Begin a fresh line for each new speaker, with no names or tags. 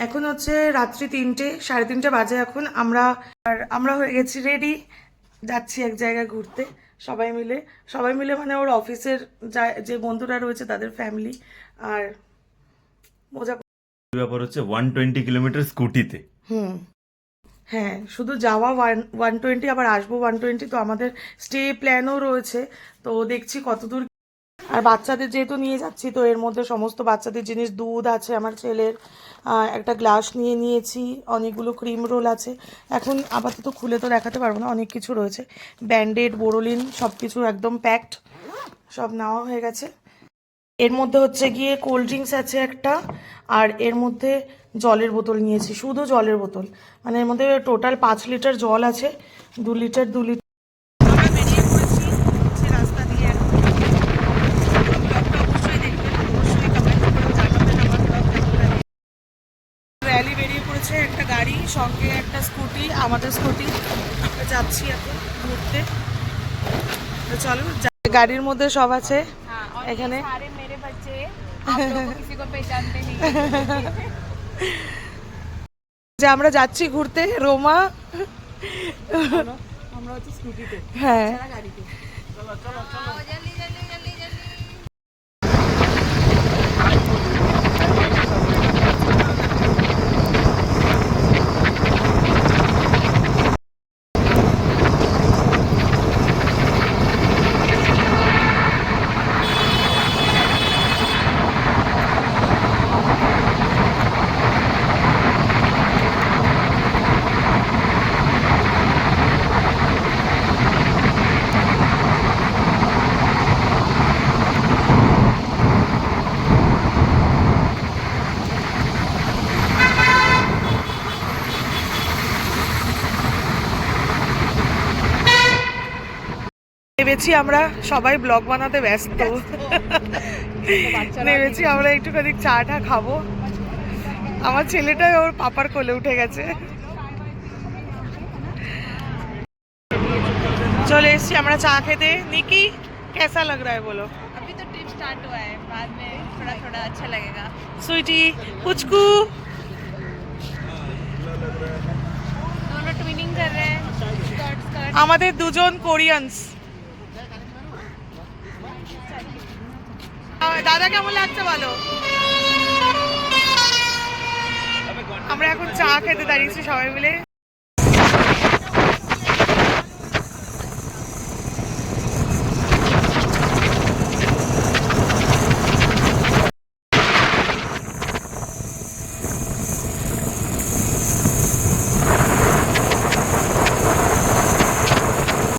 এখন হচ্ছে রাত্রি 3টে, 3:30 বাজে এখন। আমরা হয়ে গেছি রেডি, যাচ্ছি এক জায়গায় ঘুরতে সবাই মিলে মানে ওর অফিসের যে বন্ধুরা রয়েছে তাদের ফ্যামিলি। আর মজা।
ব্যাপার হচ্ছে 120 কিলোমিটার স্কুটিতে।
হুম, হ্যাঁ, শুধু যাওয়া 120, আবার আসবো 120। তো আমাদের স্টে প্ল্যানও রয়েছে, তো দেখছি কতদূর। আর বাচ্চাদের যেহেতু নিয়ে যাচ্ছি, তো এর মধ্যে সমস্ত বাচ্চাদের জিনিস, দুধ আছে আমার ছেলের, একটা গ্লাস নিয়ে নিয়েছি, অনেকগুলো ক্রিম রোল আছে। এখন আপাতত খুলে তো দেখাতে পারবো না, অনেক কিছু রয়েছে, ব্যান্ডেড, বোরোলিন, সব কিছু একদম প্যাকড, সব নেওয়া হয়ে গেছে। এর মধ্যে হচ্ছে গিয়ে কোল্ড ড্রিঙ্কস আছে একটা, আর এর মধ্যে জলের বোতল নিয়েছি, শুধু জলের বোতল। মানে এর মধ্যে টোটাল 5 লিটার জল আছে, 2 লিটার 2 লিটার। আমরা বেরিয়ে পড়েছি হচ্ছে রাস্তা দিয়ে এখন। ব্লগটা অবশ্যই দেখবেন, অবশ্যই কমেন্ট করে জানাবেন আমার ব্লগ কেমন লাগে। র্যালি বেরিয়ে পড়েছে, একটা গাড়ি, সঙ্গে একটা স্কুটি, আমাদের স্কুটি। আমরা যাচ্ছি এখন ঘুরতে, তো চলো। গাড়ির মধ্যে সব আছে এখানে। যে আমরা যাচ্ছি ঘুরতে রোমা, আমরা হচ্ছে স্কুটিতে, হ্যাঁ। নেমেছি আমরা, সবাই ব্লগ বানাতে ব্যস্ত। নেমেছি আমরা, একটুখানি চা টা খাবো। আমার ছেলেটাই ওর পাপার কোলে উঠে গেছে। চলে এসছি আমরা চা খেতে। निकी कैसा लग रहा है बोलो?
अभी तो ट्रिप स्टार्ट हुआ है, बाद में थोड़ा थोड़ा अच्छा लगेगा।
सुइटी, पुचकू,
दोनों ट्विनिंग कर रहे हैं, स्कर्ट स्कर्ट।
আমাদের দুজন কোরিয়ানস। দাদা কেমন লাগছে বলো? আমরা এখন চা খেতে দাঁড়িয়েছি সবাই মিলে।